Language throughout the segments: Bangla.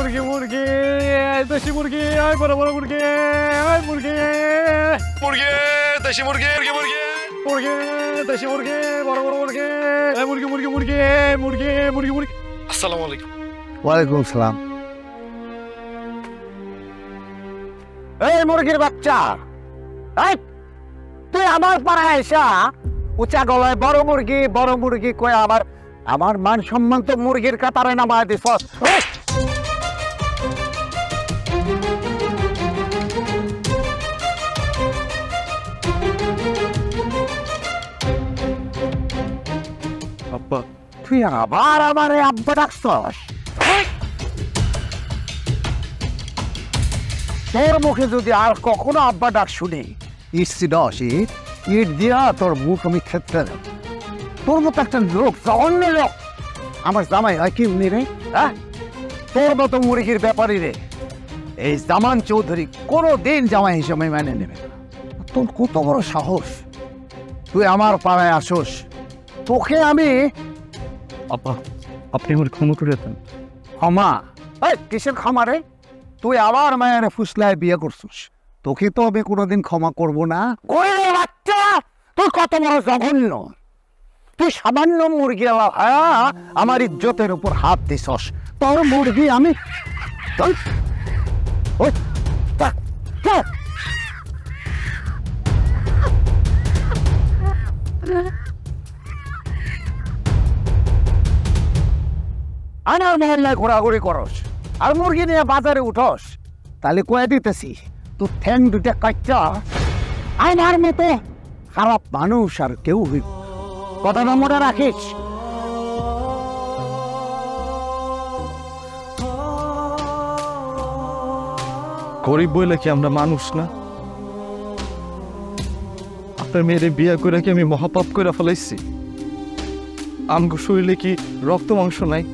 মুরগি মুরগি দেশি মুরগি আয় বড় বড় মুরগি আয় মুরগি মুরগি দেশি মুরগি মুরগি মুরগি মুরগি দেশি মুরগি বড় বড় মুরগি আয় মুরগি মুরগি মুরগি মুরগি মুরগি মুরগি। আসসালামু আলাইকুম। ওয়ালাইকুম সালাম। এই মুরগির বাচ্চা, এই তুই আমার পাড়ায় এসা উঁচা গলায় বড় মুরগি কয়ে আমার মান সম্মান তো মুরগির কাতারে নামায় দিস। আব্বা তুই আবার আমারে আব্বা ডাকছস? তোর মুখে যদি আর কখনো আব্বা ডাক শুনি ইট দিয়া তোর মুখ আমি ক্ষেত্রে দেব। তোর মতো একটা লোক, জঘন্য লোক আমার জামাই হয় কি উনি রে? হ্যাঁ, তোর মতো মুরগির ব্যাপারী রে এই জামান চৌধুরী কোনোদিন জামাই হিসেবে মেনে নেবে না। তোর কত বড় সাহস, তুই আমার পাড়ায় আসোস? তোকে আমি আব্বা আপনি আমার ক্ষমা করে দেন। ক্ষমা? এই কিসের ক্ষমা রে? তুই আবার মায়ের ফুসলায় বিয়ে করছিস, তোকে তো আমি কোনোদিন ক্ষমা করব না। কই রে বাচ্চা, তুই কত বড় জঘন্য! তুই সামান্য মুরগি আমার ইজ্জতের উপর হাত দিছস। তোর মুরগি আমি আমার মহল্লায় ঘোরাঘুরি করস আর মুরগি নিয়ে বাজারে উঠস, তাহলে কয়ে দিতেছি তোর ঠ্যাং দুটা কাচ্চা আয়নার মতো খারাপ মানুষ আর কেউ হইব। কথাটা মনে রাখিস। গরিব বইলে কি আমরা মানুষ না? আপনার মেয়েরে বিয়ে করে কি আমি মহাপাপ করে ফেলাইছি? আমগো শরীরে কি রক্ত মাংস নাই?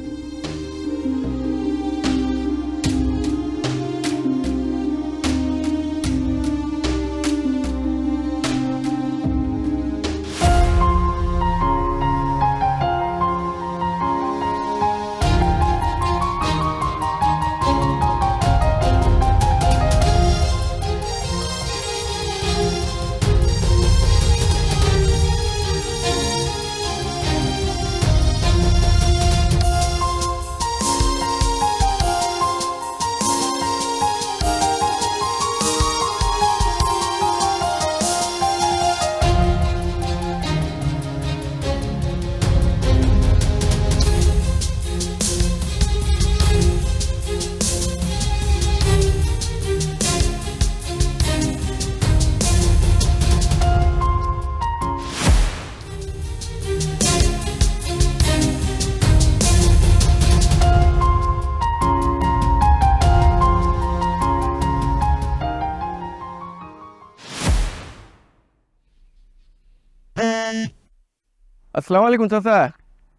আসসালামু আলাইকুম চাচা।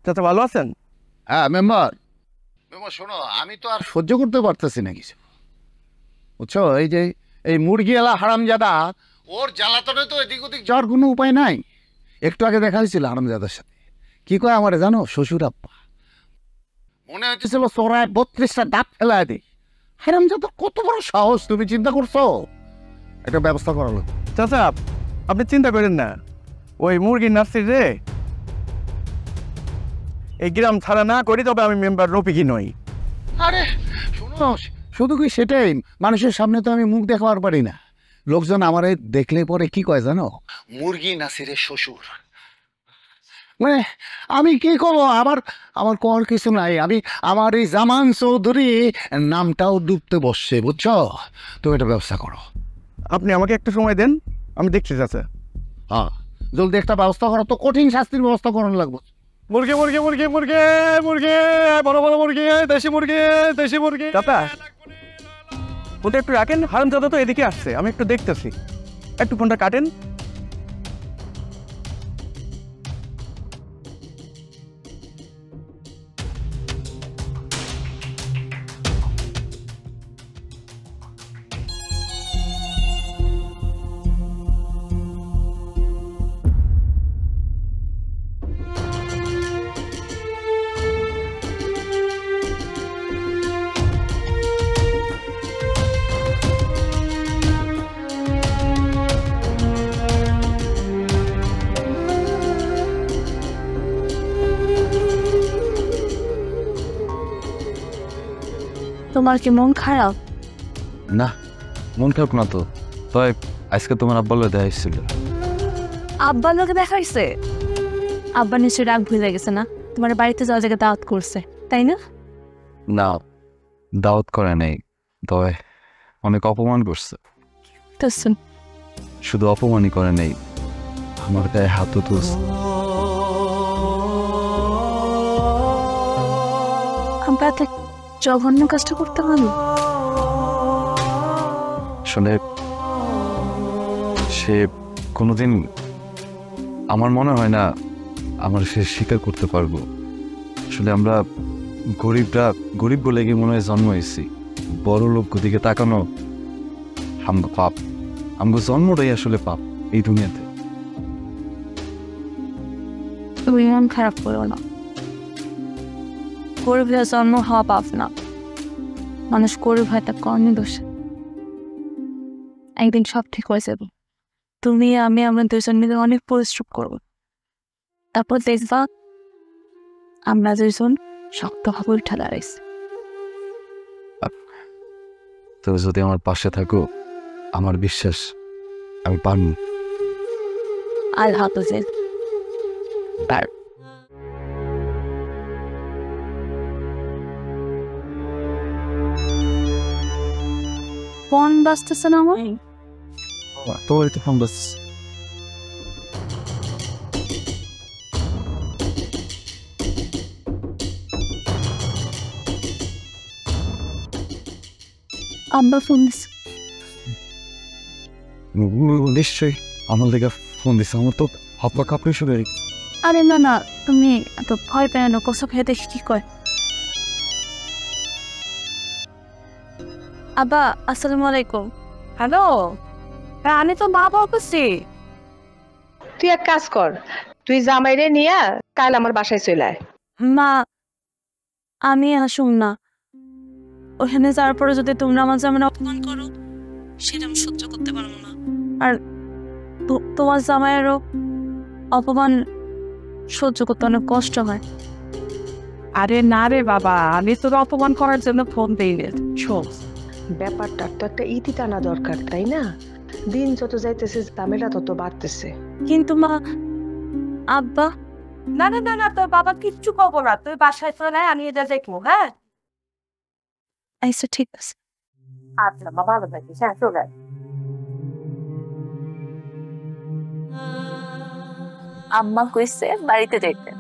চাচা ভালো আছেন? হ্যাঁ মেম্বার শোনো, আমি তো আর সহ্য করতে পারতেছি না কিছু, বুঝছো? এই যে এই মুরগি এলা হারামজাদা, ওর জ্বালাতনে তো এদিক ওদিক যাওয়ার কোনো উপায় নাই। একটু আগে দেখা হয়েছিল হারামজাদার সাথে, কি কয় আমারে জানো? শ্বশুর আপ্পা মনে হইতেছিল চোরায় 32টা দাঁত ফেলা দেয়। হারামজাদার কত বড় সাহস, তুমি চিন্তা করছো? একটা ব্যবস্থা করালো। চাচা আপনি চিন্তা করেন না, ওই মুরগির নার্সির রে এই গ্রাম ছাড়া না করি তবে আমি মেম্বার রফিকি নই। আরে শোনো, শুধু কি সেটাই, মানুষের সামনে তো আমি মুখ দেখাবার পারি না। লোকজন আমারে দেখলে পরে কি কয় জানো? মুরগি নাসিরের শ্বশুর। মানে আমি কি করবো? আমার কর কিছু নাই। আমার এই জামান চৌধুরী নামটাও ডুবতে বসছে, বুঝছো? তুমি একটা ব্যবস্থা করো। আপনি আমাকে একটা সময় দেন, আমি দেখছি চাচা। হ্যাঁ, জলদি একটা ব্যবস্থা করো, তো কঠিন শাস্তির ব্যবস্থা করানো লাগবে। মুরগি মুরগি মুরগি মুরগি মুরগি বড় বড় মুরগি দেশি মুরগি দেশি মুরগি। চাচা ফোনটা একটু রাখেন, হারামজাদা তো এদিকে আসছে, আমি একটু দেখতেছি, একটু ফোনটা কাটেন। তোমার কি মন খারাপ? না, মন খারাপ না তো। তবে আজকে তোমার আব্বার লগে দেখা হয়েছিল। আব্বার লোকে দেখা হয়েছে? আব্বা নিশ্চয়ই রাগ ভুলে গেছে না, তোমার বাড়িতে যাওয়ার জায়গায় দাওয়াত করছে, তাই না? না, দাওয়াত করে নাই, তবে অনেক অপমান করছে। তো শুন, শুধু অপমানই করে নাই, আমার গায়ে হাতও তুলছে। আমরা এত জঘন্য কাজটা করতে পারবো? আসলে সে কোনোদিন, আমার মনে হয় না আমার সে স্বীকার করতে পারবো। আসলে আমরা গরিব বলে গিয়ে মনে হয় জন্ম হয়েছি। বড় লোক দিকে তাকানো আমগো পাপ, আমগো জন্মটাই আসলে পাপ এই দুনিয়াতে। তুমি মন খারাপ করো না, গরিব হয়ে জন্ম হওয়া পাপ না। মানুষ গরিব হয় তার কর্মে দোষে। একদিন সব ঠিক হয়ে যাবে। তুমি আমি আমরা দুজন মিলে অনেক পরিশ্রম করব, তারপর দেখবা আমরা দুজন শক্তভাবে উঠে দাঁড়াইছি। তুমি যদি আমার পাশে থাকো, আমার বিশ্বাস আমি পারবো। আল্লাহ হাফেজ। ফোন বাজতেছে না আমার? তোমার তো ফোন বাস। আব্বা ফোন দিচ্ছে। নিশ্চয়ই আমার লেগে ফোন দিছে। আমার তো হাত পা কাঁপড়ে শুরু হয়ে গেছে। আরে না না, তুমি এত ভয় পেয়ে না, কষ্ট খেয়ে দেখি কি কয়। আব্বা আসসালামু আলাইকুম। হ্যালো, হ্যাঁ আমি তো মা বলতেছি। তুই এক কাজ কর, তুই জামাইরে নিয়ে কাল আমার বাসায় চলে আয়। মা, আমি আসুম না। ওখানে যাওয়ার পরে যদি তোমরা আমার জামাই অপমান করো, সেটা আমি সহ্য করতে পারবো না। আর তোমার জামাইয়েরও অপমান সহ্য করতে অনেক কষ্ট হয়। আরে না রে বাবা, আমি তোর অপমান করার জন্য ফোন দিই রে। শোন, ব্যাপারটার তো একটা ইতি টানা দরকার, তাই না? দিন যত যাইতেছে ঝামেলা তত বাড়তেছে। কিন্তু মা, আব্বা। না না না না, তোর বাবা কিচ্ছু খবর না, তুই বাসায় চলে আয়, আমি এটা দেখবো। হ্যাঁ আচ্ছা ঠিক আছে। আচ্ছা বাবা, ভালো থাকিস। হ্যাঁ চলে আয়। আম্মা কইছে বাড়িতে যেতে,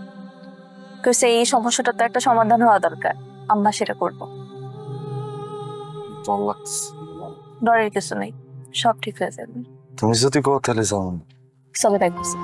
কইছে এই সমস্যাটা তো একটা সমাধান হওয়া দরকার, আম্মা সেটা করবো। ডরের কিছু নেই, সব ঠিক হয়ে যাবে। তুমি যদি কো তাহলে যাও। চলে রাখছি।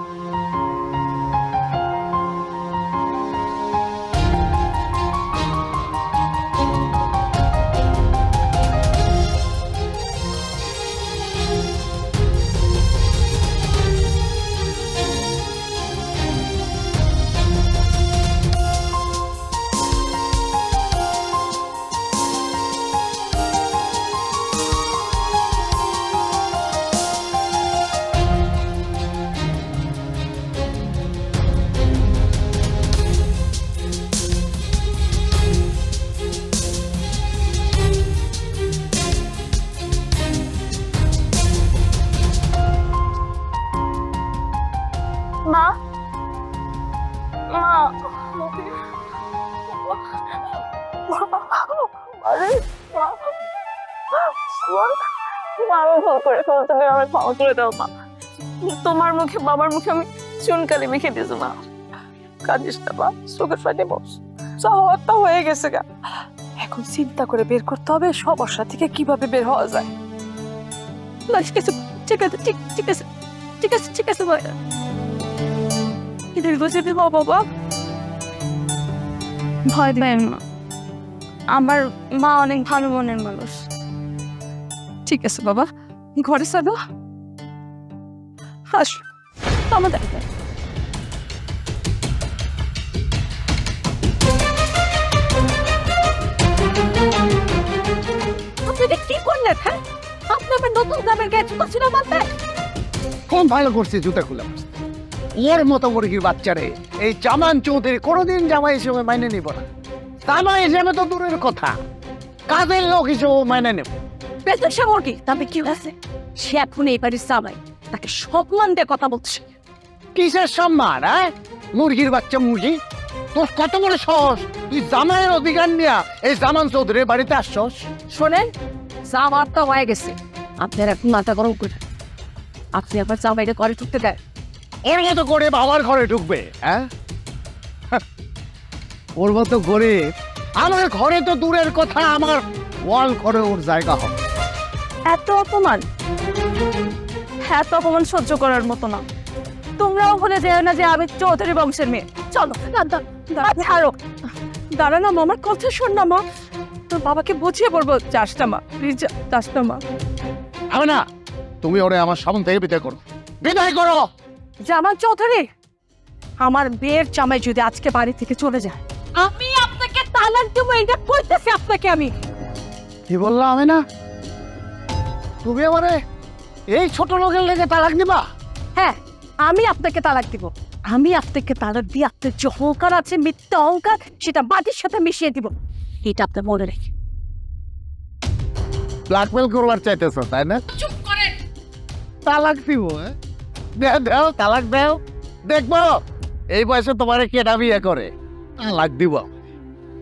মা, মা, আরে আমি ভুল করে ফেলতে, আমার ক্ষমা করে দাও মা। তোমার মুখে বাবার মুখে আমি চুনকালি মেখে দিয়েছি মা। কাঁদিস না মা, চোখের পানি বস। চাওয়াটা হয়ে গেছে গা, এখন চিন্তা করে বের করতে হবে সমস্যা থেকে কিভাবে বের হওয়া যায়। ঠিক আছে ঠিক আছে ঠিক আছে ঠিক আছে ঠিক আছে ভাই, বাবা ভয় পেন না, আমার মা অনেক ভালো মনের মানুষ। ঠিক আছে বাবা, ঘরে চলো। হাস আমাদের আপনি কি করলেন? হ্যাঁ, আপনি আমার নতুন দামের গ্যাস করছিল বলতে। কোন ভালো করছে জুতা খুলে ওর মতো মুরগির বাচ্চারে এই জামান চৌধুরী কোনোদিন জামাই হিসেবে মাইনে নিব না। জামাই হিসেবে তো দূরের কথা, কাজের লোক হিসেবে মাইনে নেব। বেশ মুরগি তবে কি হয়েছে? সে এখন এই বাড়ির জামাই, তাকে সম্মান দিয়ে কথা বলছে। কিসের সম্মান? হ্যাঁ, মুরগির বাচ্চা মুরগি, তোর কত বড় সাহস তুই জামাইয়ের অধিকার নিয়ে এই জামান চৌধুরীর বাড়িতে আসছস? শোনেন, জামার তো হয়ে গেছে, আপনার এখন মাথা গরম করে আপনি আবার জামাইটা ঘরে ঢুকতে দেন। ওর মতো করে বাবার ঘরে ঢুকবে? হ্যাঁ, ওর মতো করে আমার ঘরে তো দূরের কথা, আমার ওয়াল ঘরে ওর জায়গা হবে। এত অপমান, এত অপমান সহ্য করার মতো না। তোমরাও ভুলে যেও না যে আমি চৌধুরী বংশের মেয়ে। চলো ছাড়ো, দাঁড়া না মামার কথা শোন না মা, তোর বাবাকে বুঝিয়ে বলবো। যাস না মা, প্লিজ যাস না মা। হবে না, তুমি ওরে আমার সামনে থেকে বিদায় করো, বিদায় করো। জামাল চৌধুরী, আমার বিয়ের জামাই যদি আজকে বাড়ি থেকে চলে যায়, আমি আপনাকে তালাক দেবো, এটা বলতেছি আপনাকে আমি। কি বললাম আমি না? তুমি আমারে এই ছোট লোকের লেগে তালাক দিবা? হ্যাঁ, আমি আপনাকে তালাক দিব। আমি আপনাকে তালাক দিয়ে আপনার যে অহংকার আছে, মিথ্যা অহংকার, সেটা মাটির সাথে মিশিয়ে দিব। এটা আপনার মনে রেখে। ব্ল্যাকমেল করবার চাইতেছ তাই না? চুপ করেন। তালাক দিব? দাও তালাক দাও, দেখবো এই বয়সে তোমারে কেটা বিয়ে করে। তালাক দিব?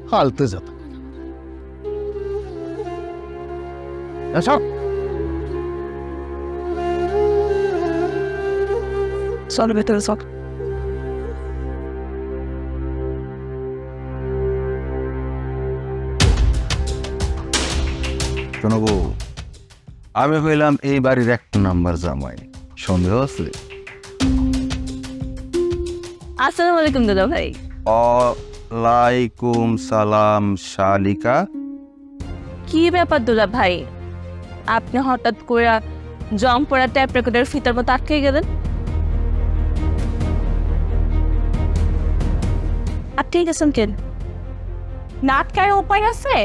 ফালতু যত। চল ভেতরে চল। শোনবো, আমি হইলাম এই বাড়ির 1 নাম্বার জামাই, সন্দেহ আছে? আসসালামু আলাইকুম দাদা ভাই। ওয়ালাইকুম সালাম শালিকা। কি ব্যাপার দাদা ভাই, আপনি হঠাৎ করে জং পড়া ট্যাপ রেকর্ডের ফিতার মতো আটকে গেলেন? আটকে গেছেন কেন? নাটকায় উপায় আছে?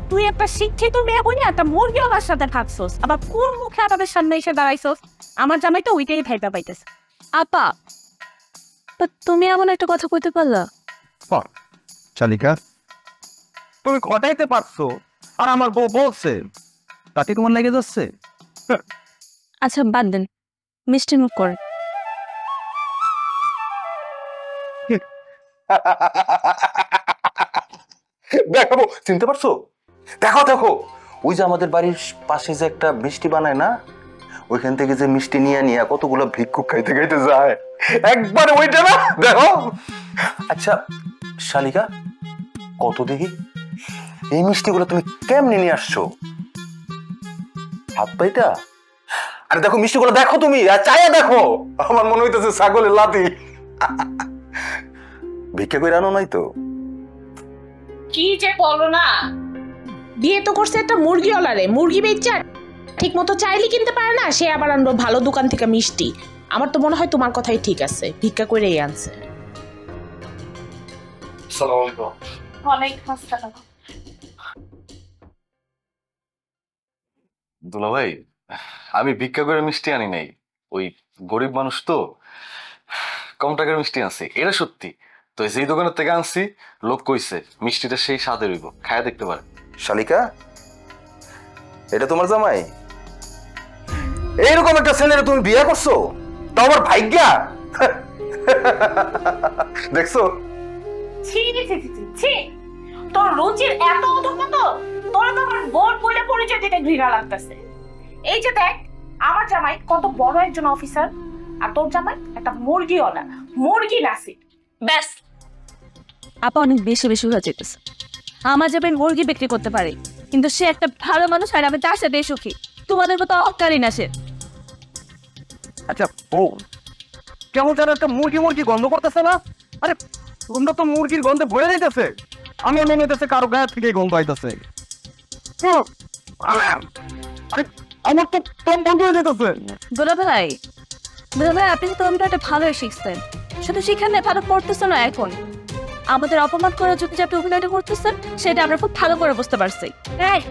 তুই একটা শিক্ষিত মেয়ে বলি একটা মুরগি আমার সাথে থাকছোস, আবার কোন মুখে আমাদের সামনে এসে দাঁড়াইছোস? আমার জামাই তো ওইটাই ভাইবা পাইতেছে। আপা, তুমি এমন একটা কথা কইতে পারলা? শালিকা, তুমি ঘটাইতে পারছো আর আমার বউ বলছে, তাতে তোমার লেগে যাচ্ছে? আচ্ছা বাদ দেন, মিষ্টি মুখ করে। দেখাবো, চিনতে পারছো? দেখো দেখো, ওই যে আমাদের বাড়ির পাশে যে একটা মিষ্টি বানায় না, ওইখান থেকে যে মিষ্টি নিয়ে নিয়ে কতগুলো ভিক্ষুক খাইতে খাইতে যায়, একবার ওইটা না, দেখো। আচ্ছা শালিকা, কত দেখি এই মিষ্টিগুলো তুমি কেমনে নিয়ে আসছো? হাত পাইতা? আরে দেখো মিষ্টিগুলো দেখো, তুমি চাইয়া দেখো, আমার মনে হইতেছে ছাগলের লাতি। ভিক্ষা করে আনো নাই তো? কি যে বলো না, বিয়ে তো করছে একটা মুরগিওয়ালারে, মুরগি বেচা ঠিক মতো চাইলে কিনতে পারে না, সে আবার আনলো ভালো দোকান থেকে মিষ্টি। আমার তো মনে হয় তোমার কথাই ঠিক আছে, ভিক্ষা করেই আনছে। দুলা ভাই, আমি ভিক্ষা করে মিষ্টি আনি নাই, ওই গরিব মানুষ তো কম টাকার মিষ্টি আনছি, এটা সত্যি। তো যেই দোকানের থেকে আনছি, লোক কইছে মিষ্টিটা সেই স্বাদের হইব, খায়া দেখতে পারে। শালিকা, এটা তোমার জামাই? এইরকম একটা ছেলেরে তুমি বিয়ে করছো, তো আমার ভাগ্যা। দেখছো? ছি ছি ছি ছি ছি, তোর রুচির এত অধপত, তোর তো আমার বোন বলে পরিচয় দিতে ঘৃণা লাগতেছে। এই যে দেখ, আমার জামাই কত বড় একজন অফিসার, আর তোর জামাই একটা মুরগিওয়ালা, মুরগি নাসি। ব্যাস, আপা অনেক বেশি বেশি হয়ে যেতেছে। আমার যাবেন মুরগি বিক্রি করতে পারে, কিন্তু সে একটা ভালো মানুষ, আর আমি তার সাথে সুখী। তোমাদের মতো অকারী না সে। আচ্ছা ও কেমন যেন একটা মুরগি মুরগি গন্ধ করতেছে না? আরে তোমরা তো মুরগির গন্ধে ভরে যাইতেছে, আমি মনে হইতেছে কারো গায়ে থেকে গন্ধ আইতেছে। আরে আমার তো দম বন্ধ হয়ে যেতেছে। দুলা ভাই, আপনি তো একটা ভালোই শিখছেন, শুধু শিখেন ভালো পড়তেছে না। এখন আমাদের অপমান করার জন্য যে আপনি অভিনয়টা করতেছেন, সেটা আমরা খুব ভালো করে বুঝতে পারছি। এই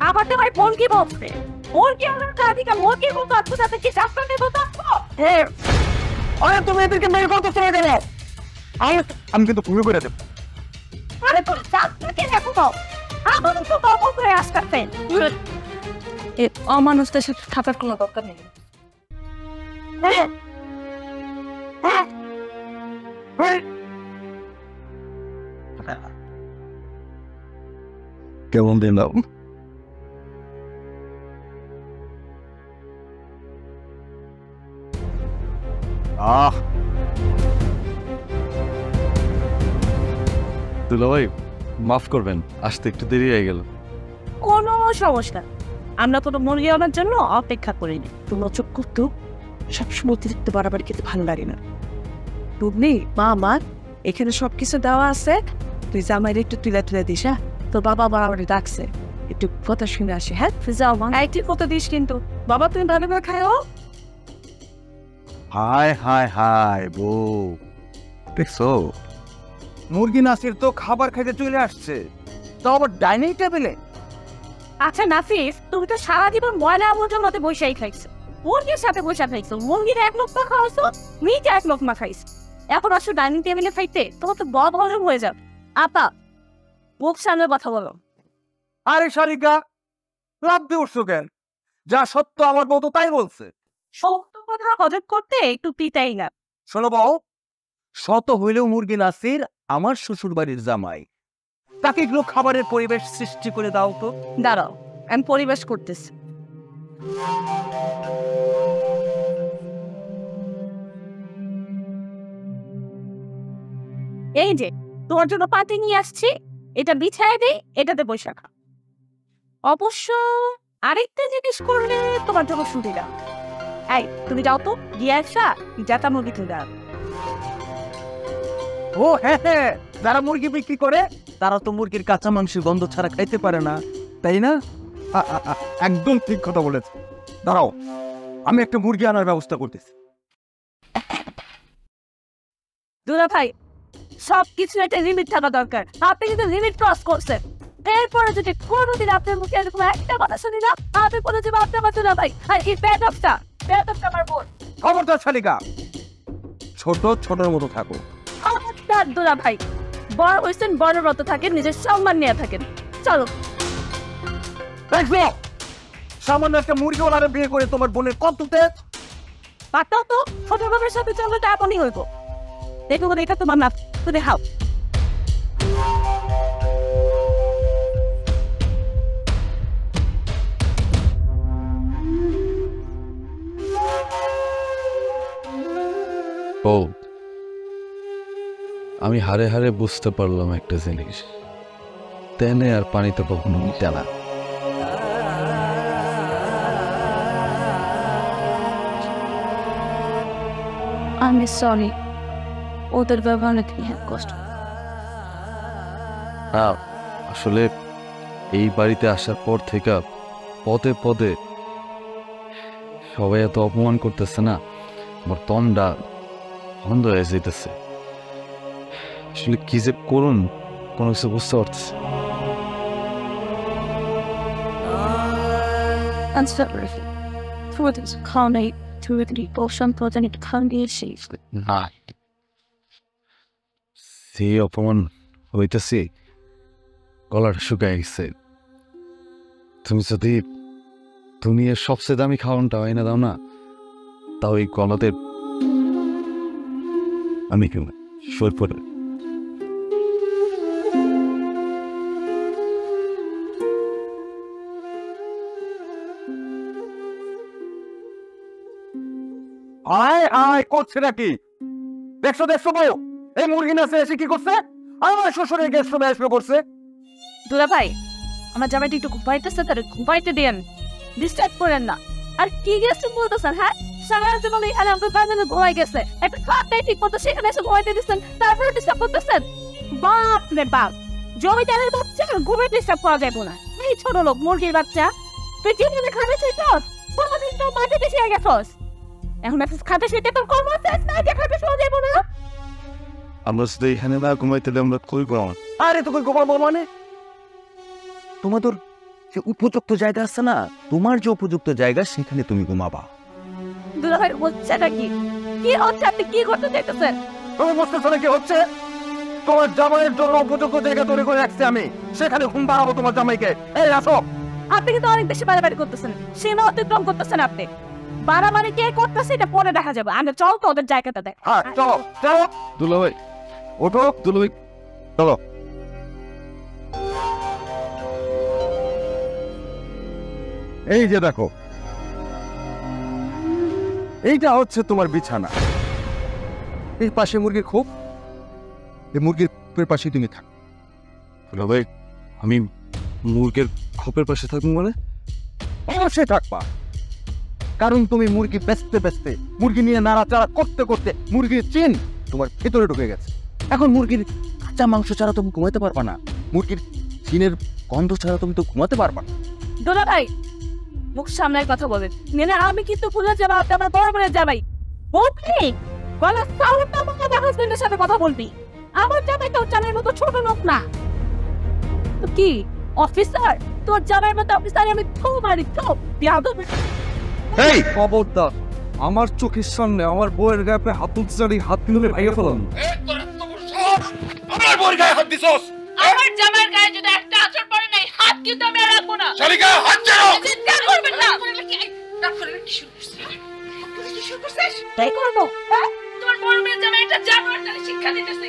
আমার তো ভাই মুরগি বলছে, মুরগি আমার কাদিকা মুরগি বলতো, আপনি তাতে কি চাপটা নেবো? হ্যাঁ, আরে তুমি এদেরকে মেরে করতেছো না কেন? আমি কিন্তু পুরো করে দেবো। আরে তোর চাপটাকে দেখো, আপনি তো গল্প করে আসতেছেন। অমানুষদের সাথে থাকার কোনো দরকার নেই। কেমন দিলাম? দুলাভাই মাফ করবেন, আসতে একটু দেরি হয়ে গেল। কোনো সমস্যা, আমরা কোনো মুরগি আনার জন্য অপেক্ষা করিনি। তোমার চোখ করতো সবসময় অতিরিক্ত বাড়াবাড়ি খেতে ভালো লাগে না। তুমি মা আমার এখানে সবকিছু দেওয়া আছে, তুই জামাইরে একটু তুলে তুলে দিস। হ্যাঁ, তোর বাবা বাড়াবাড়ি ডাকছে, একটু কথা শুনে আসি। হ্যাঁ যাও মা, তুই কত দিস কিন্তু। বাবা তুমি ভালো করে খাও। হায় হায় হায় বউ, দেখছো মুরগি নাসির তো খাবার খাইতে চলে আসছে, তাও আবার ডাইনিং টেবিলে। আচ্ছা নাফিস, তুমি তো সারা জীবন ময়লা আবর্জনার মধ্যে বসেই খাইছো, মুরগির সাথে বসে খাইছো, মুরগির এক লোকমা খাওয়াছো, নিজে এক লোকমা খাইছো, এখন আসো ডাইনিং টেবিলে খাইতে, তোমার তো বদ হজম হয়ে যাবে। আপা মুখ সামনে কথা বলো। আরে শারিকা, লাভ দিয়ে উঠছো কেন? যা সত্য আমার বউ তো তাই বলছে। সত্য কথা হজম করতে একটু পিতাই না। শোনো বউ, শত হইলেও মুরগি নাসির আমার শ্বশুর বাড়ির জামাই, তাকে এগুলো খাবারের পরিবেশ সৃষ্টি করে দাও তো। দাঁড়াও, আমি পরিবেশ করতেছি। এই যে তোমার জন্য পাতি নিয়ে আসছি, এটা বিছায় দেই, এটাতে বসে খা। অবশ্য আরেকটা জিনিস করলে তোমার জন্য সুবিধা। এই তুমি যাও তো, গিয়ে আসা জাতা মুরগি তুলে দাও। ও হ্যাঁ হ্যাঁ, যারা মুরগি বিক্রি করে তারা তো মুরগির কাঁচা মাংসের গন্ধ ছাড়া খাইতে পারে না, তাই না? একদম ঠিক কথা বলেছে। দাঁড়াও, আমি একটা মুরগি আনার ব্যবস্থা করতেছি। দুলা ভাই, সবকিছু একটা লিমিট থাকা দরকার। আপনি কিন্তু লিমিট ক্রস করছেন। এরপরে যদি কোনোদিন আপনার মুখে এরকম একটা কথা শুনি না, আপনি বলে দেবো আপনার মা দুলা ভাই, আর এই ব্যাড অফটা আমার বোন। খবরদার শালিকা, ছোট ছোটর মতো থাকো। খবরদার দুলা ভাই, বড় হয়েছেন বড় মতো থাকেন, নিজের সম্মান নিয়ে থাকেন। চলো। দেখো, সামান্য একটা মুরগি ওনারে বিয়ে করে তোমার বোনের কত তেজ। পাতাও তো ছোট বাবার সাথে চললে তো এমনই হইব। দেখো এটা তোমার না, তো দেখাও। ও, আমি হারে হারে বুঝতে পারলাম একটা জিনিস, তেনে আর পানিতে কখনো মিটে না। আমি সরি, ওদের ব্যবহারে কষ্ট। না, আসলে এই বাড়িতে আসার পর থেকে পদে পদে সবাই এত অপমান করতেছে না, আমার তন্ডা বন্ধ হয়ে যেতেছে। আসলে কি যে করুন কোনো কিছু বুঝতে পারতেছে। না, সেই অপমান হইতেছি, গলাটা শুকায় গেছে। তুমি যদি দুনিয়ার সবচেয়ে দামি খাওয়ানটা হয় না দাও না, তাও এই গলাতে আমি কেউ সই পড়ে। আয় আয় করছে নাকি? দেখছো দেখছো বউ, এই মুরগি নাচে এসে কি করছে? আমার শ্বশুরের গেস্ট রুমে এসে পড়ছে। দুলা ভাই, আমার জামাইটা একটু ঘুমাইতেছে, তাহলে ঘুমাইতে দেন, ডিস্টার্ব করেন না। আর কি গেছে বলতেছেন? হ্যাঁ, সারা জীবন এখানে আমাদের বাজারে ঘুমাই গেছে, একটা খাট নাই ঠিক মতো, সেখানে এসে ঘুমাইতে দিচ্ছেন, তারপরে ডিস্টার্ব করতেছেন। বাপ রে বাপ, জমিদারের বাচ্চা ঘুমে ডিস্টার্ব করা যাবো না। এই ছোট লোক মুরগির বাচ্চা, তুই যেখানে খাবে শুইতস, কোনোদিন তো মাটিতে শুয়ে গেছস, এখন একটা খাতে শুইতে তোর কর্ম শেষ না, যে খাতে শোয়া যাবো না। আমরা শুধু এখানে না ঘুমাইতে আমরা কই ঘুমাবো? আরে তোকে ঘুমাবো মানে? তোমাদের যে উপযুক্ত জায়গা আছে না, তোমার যে উপযুক্ত জায়গা সেখানে তুমি ঘুমাবা। দুলা ভাই হচ্ছেটা কি? কি হচ্ছে? আপনি কি করতে চাইতেছেন? তুমি বুঝতেছো না কি হচ্ছে? তোমার জামাইয়ের জন্য উপযুক্ত জায়গা তৈরি করে রাখছি আমি, সেখানে ঘুম পাড়াবো তোমার জামাইকে। এই আসো। আপনি কিন্তু অনেক বেশি বাড়াবাড়ি করতেছেন, সীমা অতিক্রম করতেছেন আপনি। বাড়াবাড়ি কে করতেছে এটা পরে দেখা যাবে, আমরা চল তো ওদের জায়গাটা দেখ। হ্যাঁ চলো চলো। দুলাভাই ওঠো, দুলাভাই চলো। এই যে দেখো, এইটা হচ্ছে তোমার বিছানা, এই পাশে মুরগির খোপ, এই মুরগির পাশে তুমি থাক। দুলাভাই আমি মুরগির খোপের পাশে থাকবো মানে? অবশ্যই থাকবা, কারণ তুমি মুরগি বেচতে বেচতে, মুরগি নিয়ে নাড়াচাড়া করতে করতে মুরগির চিন তোমার ভেতরে ঢুকে গেছে। এখন মুরগির কাঁচা মাংস ছাড়া তুমি ঘুমাতে পারবা না, মুরগির চিনের গন্ধ ছাড়া তুমি তো ঘুমাতে পারবা না। দোলা ভাই মুখ সামলায় কথা বলেন, নেনে আমি কিন্তু ভুলে যাবো আপনি আমার বড় বোনের জামাই। বলবি গলা সাউন্ড আমাকে হাজবেন্ডের সাথে কথা বলবি, আমার জামাই তো জামাইয়ের মতো ছোট লোক না। তো কি অফিসার, তোর জামাইয়ের মতো অফিসার আমি তো মারি তো বিয়াদব। এই খবরদার, আমার চোখের সামনে আমার বউয়ের গায়ে হাত তুলতে, হাত তুলে ভাইয়া ফেলাম। আমার বউয়ের গায়ে হাত দিছস? আমার জামাইয়ের গায়ে যদি একটা আঁচড় পড়ে নাই, হাত কিন্তু আমি আর রাখবো না। শালিকা হাত ছাড়ো। চিৎকার করবেন না। রাগ করে কি শুরু করছিস? কি শুরু করছিস? তাই করবো। তোমার বড় মেয়ে জামাই একটা জানোয়ার তাহলে শিক্ষা দিতেছে।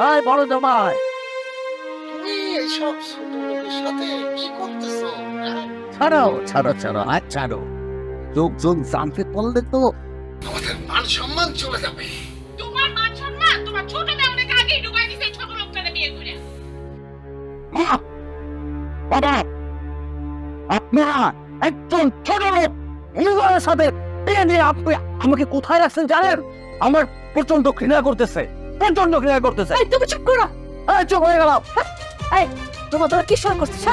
এই বড় জামাই, ছাড়ো ছাড়ো ছাড়ো, হাত ছাড়ো। চোখ চোখ জানতে পারলে তো আমাদের মান সম্মান চলে যাবে। তোমার মান সম্মান তোমার ছোট মেয়ে অনেক আগেই ডুবাই দিছে ছোট লোকটাকে বিয়ে করে। বাবা, আপনারা একজন ছোট লোক নিজের সাথে বিয়ে নিয়ে আপনি আমাকে কোথায় রাখছেন জানেন? আমার প্রচন্ড ঘৃণা করতেছে, প্রচন্ড ঘৃণা করতেছে। এই তুমি চুপ করো। এই চুপ হয়ে গেলাম। এই তোরা কি শুরু করছিস?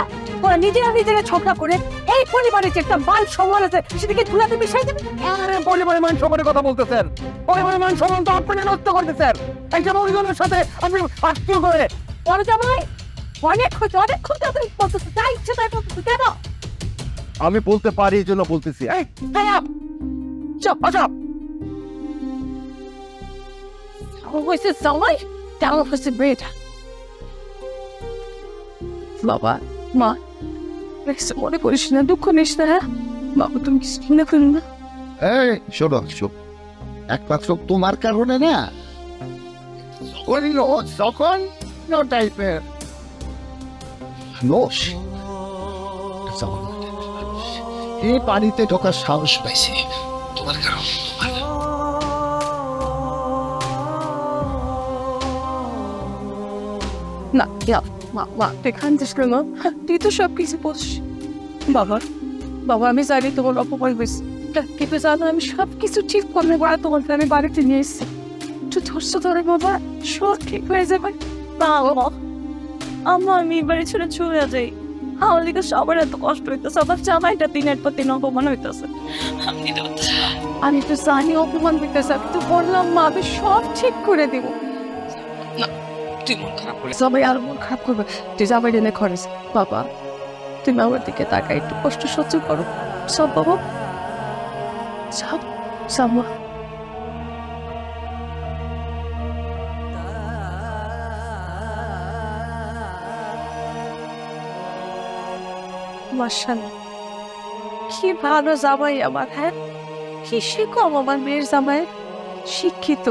তোরা নিজেরা ঝগড়া করে এই পরিবারে যে একটা মান সম্মান আছে সেটাকে ধুলাতে মিশাই দেবে। আরে পরিবারের মান সম্মানের কথা বলতেছেন, পরিবারের মান সম্মান তো আপনি নষ্ট করতেছেন। একটা মহিলার সাথে আপনি আত্মীয় করে বড় জামাই অনেক ক্ষতি তুমি বলতেছো, তাই ইচ্ছে তাই বলতেছো কেন? আমি বলতে পারি এই জন্য বলতেছি। এই চুপ চুপ। হয়েছে জামাই, তেমন হয়েছে মেয়েটা। বাবা মা মনে করিস না, দুঃখ নিস না। হ্যাঁ বাবা তুমি কিছু মনে করো না। এই শোনো, চুপ। একমাত্র তোমার কারণে না, যখন টাইপের এই পানিতে ঢোকার সাহস পাইছি তোমার কারণ। না মা তুই কান্দিস কেন? তুই তো সব কিছু বলছিস। বাবা আমি জানি তোমার অপমান হয়েছে, কিন্তু জানো আমি সব কিছু ঠিক করলে বলা তোমার আমি বাড়িতে নিয়ে এসেছি। একটু ধৈর্য ধরে বাবা, সব ঠিক হয়ে যাবে। আমি বাড়ি ছেড়ে চলে যাই, আমার দিকে সবার এত কষ্ট হইতেছে, আমার জামাইটা দিনের পর দিন অপমান হইতেছে। আমি তো জানি অপমান হইতেছে, আমি তো বললাম মা আমি সব ঠিক করে দিব। সবাই আর মন খারাপ করবে, তুই জামাই এনে খরচ। বাবা তুমি আমার দিকে তাকাই, একটু কষ্ট সহ্য করো। সব বাবা সব সব। মাশাআল্লাহ কি ভালো জামাই আমার। হ্যাঁ কি শিখম আমার মেয়ের জামাই, শিক্ষিত।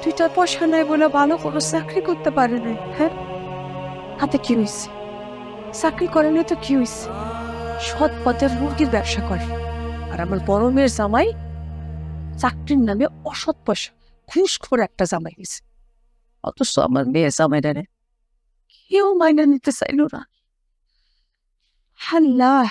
তুই তার পয়সা নাই বলে ভালো কোনো চাকরি করতে পারে না। হ্যাঁ হাতে কি হয়েছে? চাকরি করে না তো কি হয়েছে? সৎ পথের মুরগির ব্যবসা করে। আর আমার বড় মেয়ের জামাই চাকরির নামে অসৎ পয়সা ঘুষখোর একটা জামাই হয়েছে। অথচ আমার মেয়ের জামাইটা কেউ মাইনা নিতে চাইল না। আল্লাহ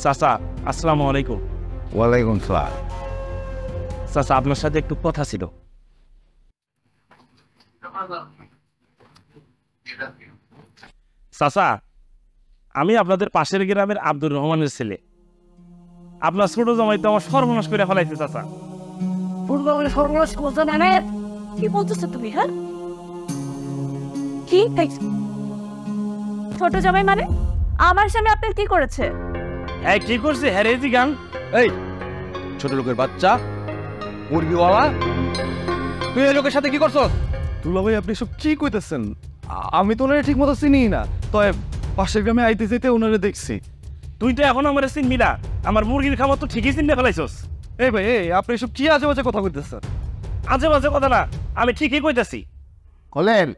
চাচা আসসালামু আলাইকুম। ওয়ালাইকুম সালাম। চাচা আপনার সাথে একটু কথা ছিল। চাচা আমি আপনাদের পাশের গ্রামের আব্দুর রহমানের ছেলে। আপনার ছোট জামাই তো আমার সর্বনাশ করে ফেলাইছে চাচা। সর্বনাশ করছে মানে কি বলতেছো তুমি? হ্যাঁ কি ছোট জামাই মানে আমার সামনে আপনার কি করেছে? এই কি করছে হ্যারেজি গান? এই ছোট লোকের বাচ্চা, মুরগিওয়ালা, তুই এই লোকের সাথে কি করছস? দুলা ভাই আপনি সব কি কইতেছেন? আমি তো ওনারে ঠিক মতো চিনি না, তবে পাশের গ্রামে আইতে যেতে ওনারে দেখছি। তুই তো এখন আমার চিনবি না, আমার মুরগির খাবার তো ঠিকই চিনতে ফেলাইছস। এই ভাই এই আপনি সব কি আজে বাজে কথা কইতেছেন? আজে বাজে কথা না, আমি ঠিকই কইতাছি। খোলেন,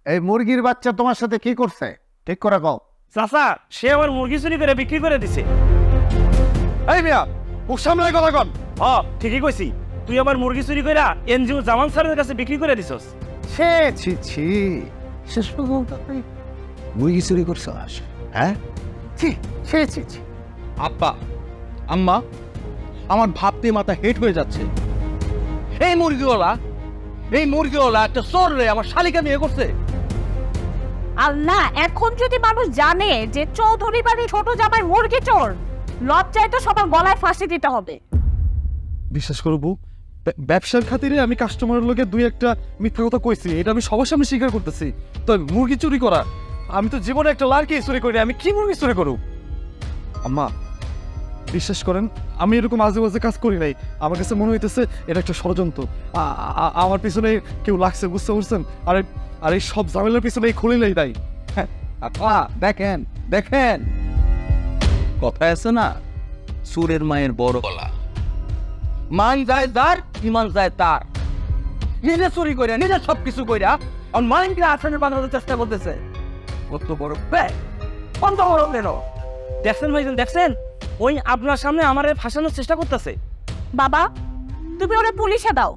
এই মুরগির বাচ্চা তোমার সাথে কি করছে ঠিক করে কও। চাচা, সে আমার মুরগি চুরি করে বিক্রি করে দিছে। এই মিয়া, মুখ সামনে কথা কন। ঠিকই কইছি, তুই আমার মুরগি চুরি করে এনজিও জামান স্যারের কাছে বিক্রি করে দিছস। ছি ছি ছি, শেষ পর্যন্ত তুই মুরগি চুরি করছস? হ্যাঁ, ছি ছি ছি ছি। আব্বা, আম্মা, আমার ভাবতে মাথা হেট হয়ে যাচ্ছে। এই মুরগিওয়ালা একটা চোর রে আমার শালিকা বিয়ে করছে। আল্লাহ, এখন যদি মানুষ জানে যে চৌধুরী বাড়ি ছোট জামাই মুরগি চোর, লজ্জায় তো সবার গলায় ফাঁসি দিতে হবে। বিশ্বাস করবো, ব্যবসার খাতিরে আমি কাস্টমারের লোকে দুই একটা মিথ্যা কথা কইছি, এটা আমি সবার সামনে স্বীকার করতেছি। তো মুরগি চুরি করা, আমি তো জীবনে একটা লার্কি চুরি করি, আমি কি মুরগি চুরি করব? আম্মা বিশ্বাস করেন, আমি এরকম আজে বাজে কাজ করি নাই। আমার কাছে মনে হইতেছে এটা একটা ষড়যন্ত্র, আমার পিছনে কেউ লাগছে, বুঝতে পারছেন? আর এই সব ঝামেলার পিছনে এই খুলিলেই তাই। আপা দেখেন দেখেন, কথায় আছে না, সুরের মায়ের বড় গলা, মান যায় যার, ইমান যায় তার। নিজে চুরি কইরা, নিজে সবকিছু কইরা আর মাইনকে আসনে বানানোর চেষ্টা করতেছে। কত বড় ব্যাগ, কত বড় কেন? দেখছেন ভাইজান, দেখছেন? ওই আপনার সামনে আমারে ফাঁসানোর চেষ্টা করতেছে। বাবা, তুমি ওরা পুলিশে দাও।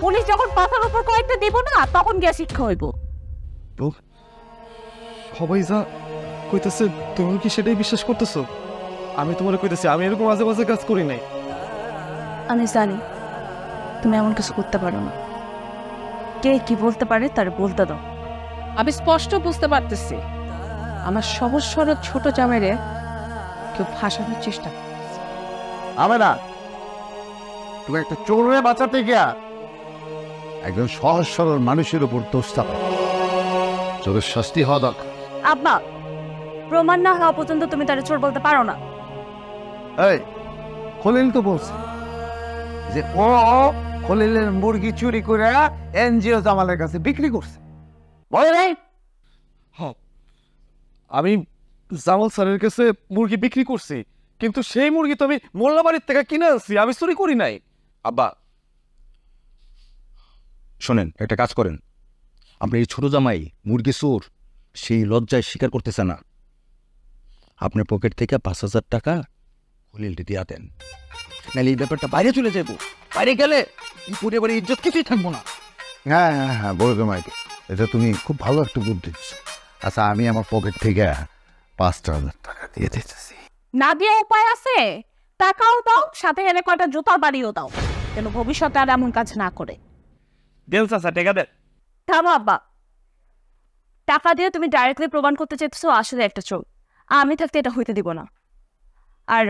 পুলিশ যখন পাথার উপর কয়েকটা দিব না, তখন গিয়ে শিক্ষা হইব। সবাই যা কইতেছে তুমি কি সেটাই বিশ্বাস করতেছো? আমি তোমার কইতেছি আমি এরকম আজে বাজে কাজ করি নাই। আমি জানি তুমি এমন কিছু করতে পারো না। কে কি বলতে পারে তার বলতে দাও। আমি স্পষ্ট বুঝতে পারতেছি আমার সহজ সরল ছোট জামাইরে কেউ ফাঁসানোর চেষ্টা করছে। আমি না, তুমি একটা চোরে বাঁচাতে গিয়া একজন সহজ সরল মানুষের উপর দোষ চাপা। চোরের শাস্তি হওয়া দরকার। আব্বা, প্রমাণ না হওয়া পর্যন্ত তুমি তার চোর বলতে পারো না। এই খলিল তো বলছে যে ও খলিলের মুরগি চুরি করে এনজিও জামালের কাছে বিক্রি করছে, বলে নাই? আমি জামাল স্যারের কাছে মুরগি বিক্রি করছি, কিন্তু সেই মুরগি তো আমি মোল্লা বাড়ির থেকে কিনে আনছি, আমি চুরি করি নাই। আব্বা শোনেন, একটা কাজ করেন, আপনি এই ছোট জামাই মুরগি চোর সেই লজ্জায় স্বীকার করতেছে না, আপনার পকেট থেকে 5,000 টাকা খলিলকে দিয়া দেন, নাহলে এই ব্যাপারটা বাইরে চলে যাবো। বাইরে গেলে এই পরিবারের ইজ্জত কিছুই থাকবো না। হ্যাঁ হ্যাঁ হ্যাঁ, বলে তোমাকে এটা তুমি খুব ভালো একটা বুদ্ধি দিচ্ছ। আচ্ছা, আমি আমার পকেট থেকে 5,000 টাকা দিয়ে দিতেছি। না দিয়ে উপায় আছে? টাকাও দাও, সাথে এনে কয়টা জুতার বাড়িও দাও, যেন ভবিষ্যতে আর এমন কাজ না করে। দেন চাচা, টাকা দেন। থামো আব্বা, টাকা দিয়ে তুমি ডাইরেক্টলি প্রমাণ করতে চাইতেছো আসলে একটা চোর। আমি থাকতে এটা হইতে দিব না। আর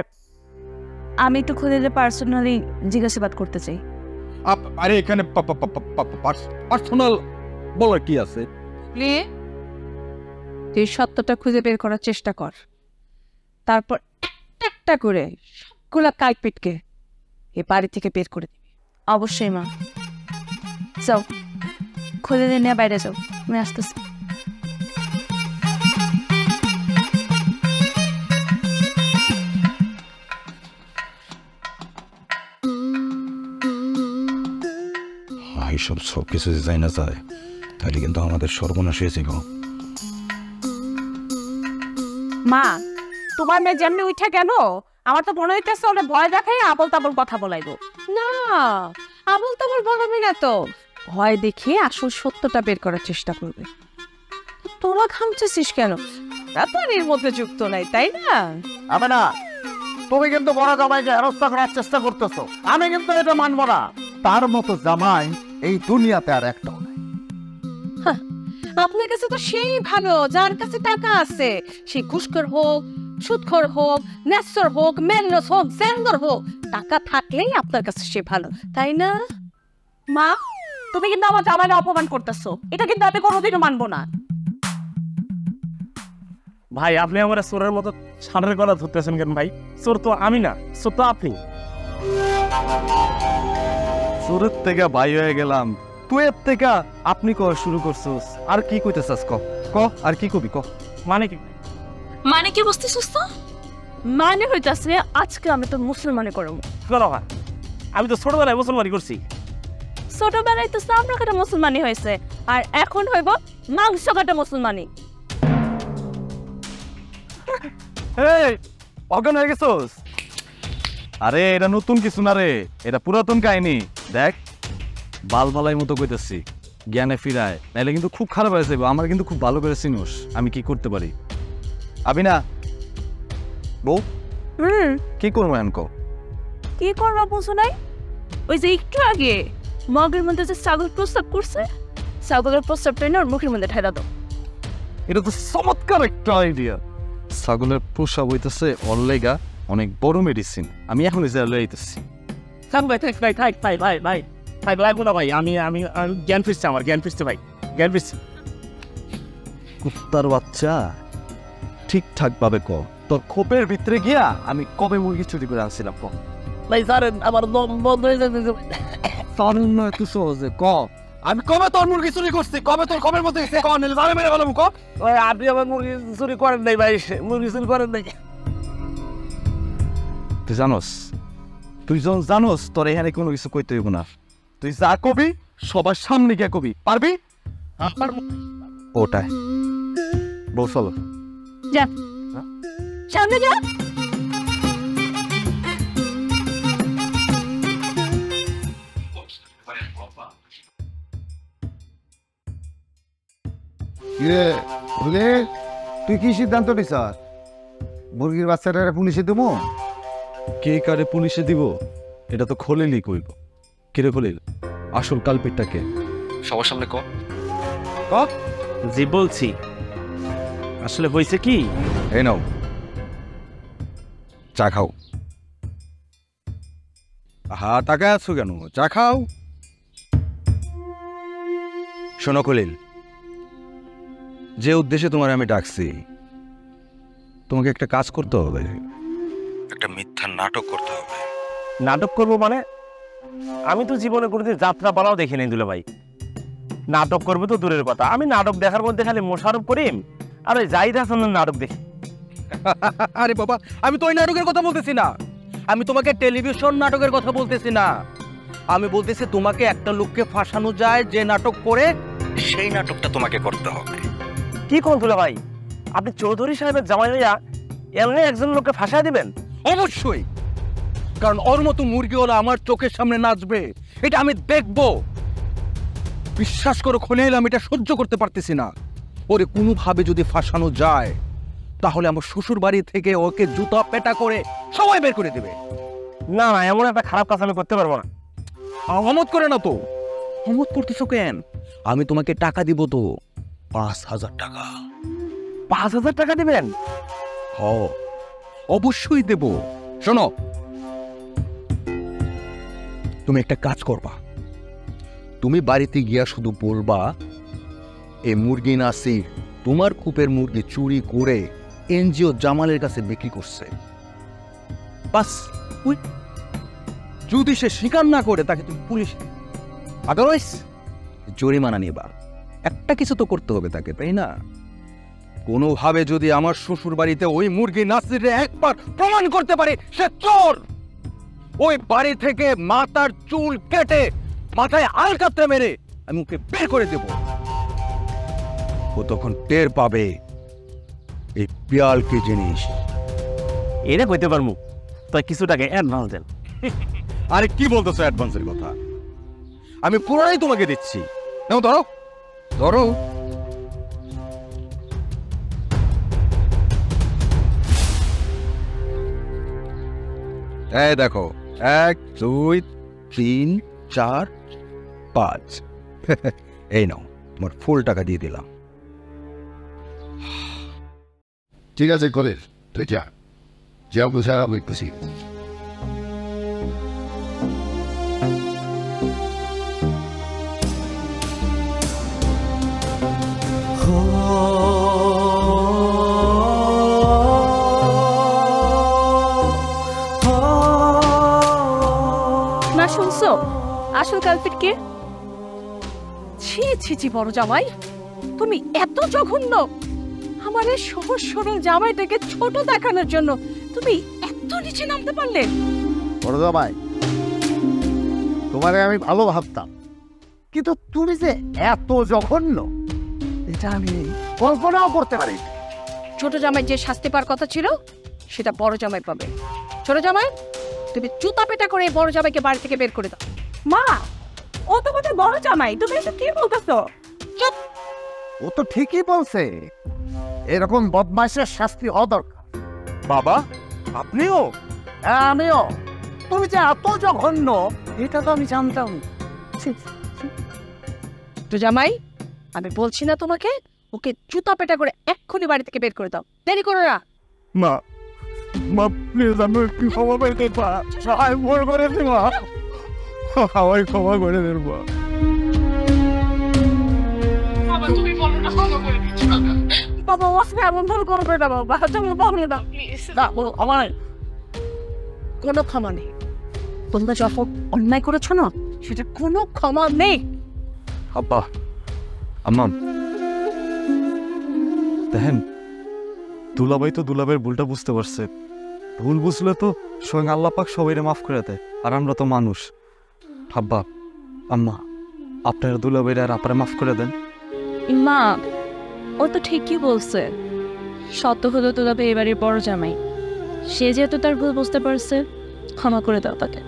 আমি একটু খুলে পার্সোনালি জিজ্ঞাসাবাদ করতে চাই। আরে এখানে পার্সোনাল বলার কি আছে? তুই সত্যটা খুঁজে বের করার চেষ্টা কর, তারপর একটা একটা করে সবগুলা কাইপিটকে এ বাড়ি থেকে বের করে দিবি। অবশ্যই মা, যাও খুলে নিয়ে বাইরে যাও, আমি আসতেছি। এইসব সব কিছু যে যায় না যায়, তাহলে কিন্তু আমাদের সর্বনাশ হয়েছে গো। মা, তোমার মেয়ে যেমনি উঠে গেল, আমার তো মনে হইতেছে ওরা ভয় দেখাই আবল তাবল কথা বলাইবো। না, আবল তাবল বলবি না তো, ভয় দেখে আসল সত্যটা বের করার চেষ্টা করবে। তোরা ঘামতেছিস কেন? তা তো আর এর মধ্যে যুক্ত নাই, তাই না? আমি না, তুমি কিন্তু বড় জামাইকে হেরস্তা করার চেষ্টা করতেছো, আমি কিন্তু এটা মানবো না। তার মতো জামাই এই দুনিয়াতে আর একটাও নাই। আপনার কাছে তো সেই ভালো, যার কাছে টাকা আছে, সে ঘুষখোর হোক, সুদখোর হোক, নেসর হোক, মেনলস হোক, স্যান্ডর হোক, টাকা থাকলেই আপনার কাছে সে ভালো, তাই না? মা, তুমি কিন্তু আমার জামাইকে অপমান করতেছো, এটা কিন্তু আমি কোনোদিনও মানবো না। ভাই, আপনি আমার চোরের মতো ছাড়ের গলা ধরতেছেন কেন ভাই? চোর তো আমি না, চোর তো আপনি। সুরত থেকে বাই হয়ে গেলাম, তুই এর থেকে আপনি ক শুরু করছস। আর কি কইতেছস ক ক আর কি কবি ক? মানে কি? মানে কি বুঝতেছিস তো? মানে হইতাছে আজকে আমি তো মুসলমানি করব। করো ভাই, আমি তো ছোটবেলায় মুসলমানি করছি। ছোটবেলায় তো চামড়া কাটা মুসলমানি হয়েছে, আর এখন হইব মাংস কাটা মুসলমানি। এই অজ্ঞান হয়ে গেছস? আরে এটা নতুন কিছু না রে, এটা পুরাতন কাহিনী। দেখ বালবালাই মতো কইতেছি, জ্ঞানে ফিরায়, নাইলে কিন্তু খুব খারাপ হয়ে যাবে। আমার কিন্তু খুব ভালো করে চিনোস আমি কি করতে পারি। আবি না বউ, কি করবো এখন কও? কি করবা বুঝো নাই? ওই যে একটু আগে মগের মধ্যে যে ছাগল প্রস্রাব করছে, ছাগলের প্রস্রাবটা না ওর মুখের মধ্যে ঠেলা দাও। এটা তো চমৎকার একটা আইডিয়া। ছাগলের প্রসাব হইতেছে অল্লেগা অনেক বড় মেডিসিন। আমি এখন আইতেছি। থাক ভাই, থাক ভাই, থাক ভাই, ভাই ভাই থাক, লাগবো না ভাই। আমি আমি জ্ঞান ফিরছে, আমার জ্ঞান ফিরছে ভাই, জ্ঞান ফিরছে। কুত্তার বাচ্চা, ঠিকঠাক ভাবে ক, তোর খোপের ভিতরে গিয়া আমি কবে মুরগি চুরি করে আনছিলাম ক? ভাই জানেন আমার দম বন্ধ হয়ে যাচ্ছে। তোর নয় তুই সহজে ক, আমি কবে তোর মুরগি চুরি করছি? কবে তোর খোপের মধ্যে গেছে? ক নিলে জানে মেরে বলবো ক। ভাই আপনি আমার মুরগি চুরি করেন নাই ভাই, মুরগি চুরি করেন নাই। তুই জানোস, তুই যখন জানোস তোর এখানে কোনো কিছু কইতে হইব না। তুই যা কবি সবার সামনে গিয়া কবি, পারবি? ওটাই বউ, চলো যা সামনে যা। তুই কি সিদ্ধান্ত নিস? মুরগির বাচ্চাটা পুলিশে দেবো? কে কারে পুলিশে দিব এটা তো খলিলই কইব। কিরে খলিল, আসল কালপিটটা কে? সবার সামনে ক। ক। জি বলছি, আসলে হয়েছে কি, এই নাও চা খাও। হা তাকায় আছো কেন? চা খাও। শোনো খলিল, যে উদ্দেশ্যে তোমার আমি ডাকছি, তোমাকে একটা কাজ করতে হবে, একটা মিথ্যা নাটক করতে হবে। নাটক করবো মানে? আমি তো জীবনে কোনোদিন যাত্রা পালাও দেখি নাই দুলা ভাই। নাটক করবো তো দূরের কথা, আমি নাটক দেখার মধ্যে খালি মোশাররফ করিম আর ওই জাহিদ হাসানের নাটক দেখি। আরে বাবা, আমি তো ওই নাটকের কথা বলতেছি না, আমি তোমাকে টেলিভিশন নাটকের কথা বলতেছি না। আমি বলতেছি তোমাকে একটা লোককে ফাঁসানো যায় যে নাটক করে, সেই নাটকটা তোমাকে করতে হবে। কি কোন দুলা ভাই, আপনি চৌধুরী সাহেবের জামাই হইয়া এমনি একজন লোককে ফাঁসা দিবেন? অবশ্যই, কারণ ওর মতো মুরগিওয়ালা আমার চোখের সামনে নাচবে, এটা আমি দেখবো। বিশ্বাস করো খলিল, আমি এটা সহ্য করতে পারতেছি না। ওরে কোনোভাবে যদি ফাঁসানো যায় তাহলে আমার শ্বশুর বাড়ি থেকে ওকে জুতা পেটা করে সবাই বের করে দেবে। না না, এমন একটা খারাপ কাজ আমি করতে পারবো না। অমত করে না তো, অমত করতেছো কেন? আমি তোমাকে টাকা দিব তো, 5,000 টাকা। 5,000 টাকা দিবেন? হ, অবশ্যই দেব। শোনো, তুমি একটা কাজ করবা, তুমি বাড়িতে গিয়া শুধু বলবা এই মুরগি নাসির তোমার কূপের মুরগি চুরি করে এনজিও জামালের কাছে বিক্রি করছে। বাস, যদি সে স্বীকার না করে তাকে তুমি পুলিশ, আদারওয়াইজ জরিমানা নিবা। একটা কিছু তো করতে হবে তাকে, তাই না? কোনোভাবে যদি আমার শ্বশুর বাড়িতে ওই মুরগি নাসিরে একবার প্রমাণ করতে পারে সে চোর, ওই বাড়ি থেকে মাথার চুল কেটে মাথায় আলকাতরা মেরে আমি ওকে বের করে দেব। ও তখন টের পাবে এই পিয়াল কি জিনিস। এটা কইতে পারবো, তাই কিছু টাকা অ্যাডভান্স দেন। আরে কি বলতেছো অ্যাডভান্সের কথা? আমি পুরোটাই তোমাকে দিচ্ছি। নাও, ধরো ধরো। এই দেখো, 1 2 3 4 5। এই নাও, তোমার ফুল টাকা দিয়ে দিলাম। ঠিক আছে করে তুই যা, যা বুঝা আমি খুশি। দেখছো আসল কালপিট কে? ছি ছি ছি বড় জামাই, তুমি এত জঘন্য! আমার এই সহজ সরল জামাইটাকে ছোট দেখানোর জন্য তুমি এত নিচে নামতে পারলে? বড় জামাই, তোমারে আমি ভালো ভাবতাম, কিন্তু তুমি যে এত জঘন্য এটা আমি কল্পনাও করতে পারি। ছোট জামাই যে শাস্তি পাওয়ার কথা ছিল সেটা বড় জামাই পাবে। ছোট জামাই, তুমি জুতা পেটা করে বড় জামাইকে বাড়ি থেকে বের করে দাও। মা, ও তো কথা বড় জামাই, তুমি এটা কি বলতেছো? চুপ! ও তো ঠিকই বলছে, এরকম বদমাইশের শাস্তি হওয়া দরকার। বাবা, আপনিও? হ্যাঁ, আমিও। তুমি যে এত জঘন্য এটা তো আমি জানতাম। ছোট জামাই, আমি বলছি না তোমাকে, ওকে জুতা পেটা করে এক্ষুনি বাড়ি থেকে বের করে দাও, দেরি করো না। মা, মা প্লিজ আমি একটু ক্ষমা পেতে আমি ভুল করেছি মা, আমায় ক্ষমা করে দেন মা। বাবা ওকে এমন ভুল করবে না বাবা, তুমি বলো না প্লিজ। না বলো, আমার কোনো ক্ষমা নেই। তোমরা যখন অন্যায় করেছো না, সেটা কোনো ক্ষমা নেই। আব্বা, আম্মা, দেখেন দুলাভাই তো দুলাভাইয়ের ভুলটা বুঝতে পারছে। ভুল বুঝলে তো স্বয়ং আল্লাহ পাক সবাইরে মাফ করে দেয়, আর আমরা তো মানুষ। আব্বা, আম্মা, আপনারা দুলাভাইরা আর আপনারা মাফ করে দেন। মা, ও তো ঠিকই বলছে। সত্য হলো তোলাবে এবারে বড় জামাই, সে যেহেতু তার ভুল বুঝতে পারছে, ক্ষমা করে দাও তাকে।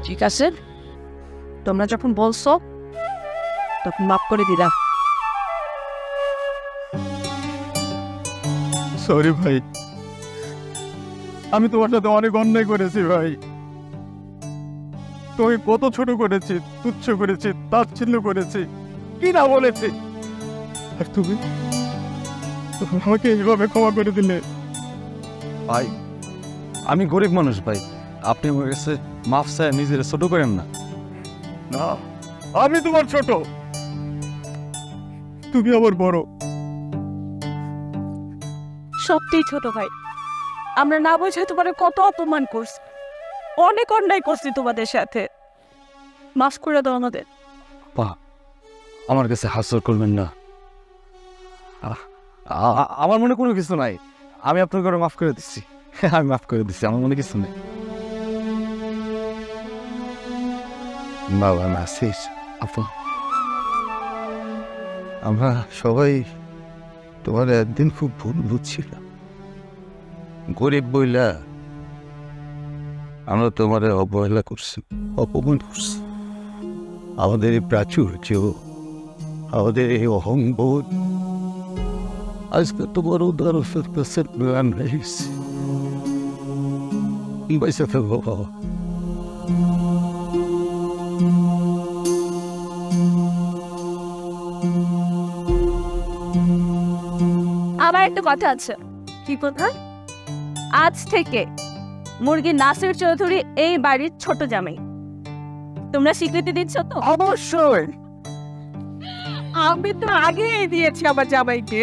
ঠিক আছে, তোমরা যখন বলছো তখন মাফ করে দিলাম। সরি ভাই, আমি তোমার সাথে অনেক অন্যায় করেছি ভাই। তুমি কত ছোট করেছি, তুচ্ছ করেছি, তাচ্ছিল্য করেছি, কি না বলেছি, আর তুমি আমাকে এইভাবে ক্ষমা করে দিলে। ভাই, আমি গরিব মানুষ ভাই, আপনি আমার কাছে মাফ চায় নিজের ছোট করেন না। না, আমি তোমার ছোট, তুমি আমার বড়। সত্যিই ছোট ভাই, আমরা না বুঝে তোমার কত অপমান করছি, অনেক অন্যায় করছি তোমাদের সাথে, মাফ করে দাও আমাদের। পা, আমার কাছে হাস্য করবেন না, আমার মনে কোনো কিছু নাই, আমি আপনার ঘরে মাফ করে দিচ্ছি, আমি মাফ করে দিচ্ছি, আমার মনে কিছু নেই। বাবা নাসিস, আপা, আমরা সবাই তোমার একদিন খুব ভুল বুঝছিলাম। গরিব বইলা আমরা তোমার অবহেলা করছি, অপমান করছি। আমাদের এই প্রাচুর্য, আমাদের এই অহংবোধ আজকে তোমার উদারতার কাছে প্রাণ হয়েছে। বাইসে থাকবো বাবা। আবার একটা কথা আছে। কি কথা? আজ থেকে মুরগি নাসির চৌধুরী এই বাড়ির ছোট জামাই। তোমরা স্বীকৃতি দিচ্ছ তো? অবশ্যই। আমি তো আগেই দিয়েছি আমার জামাইকে।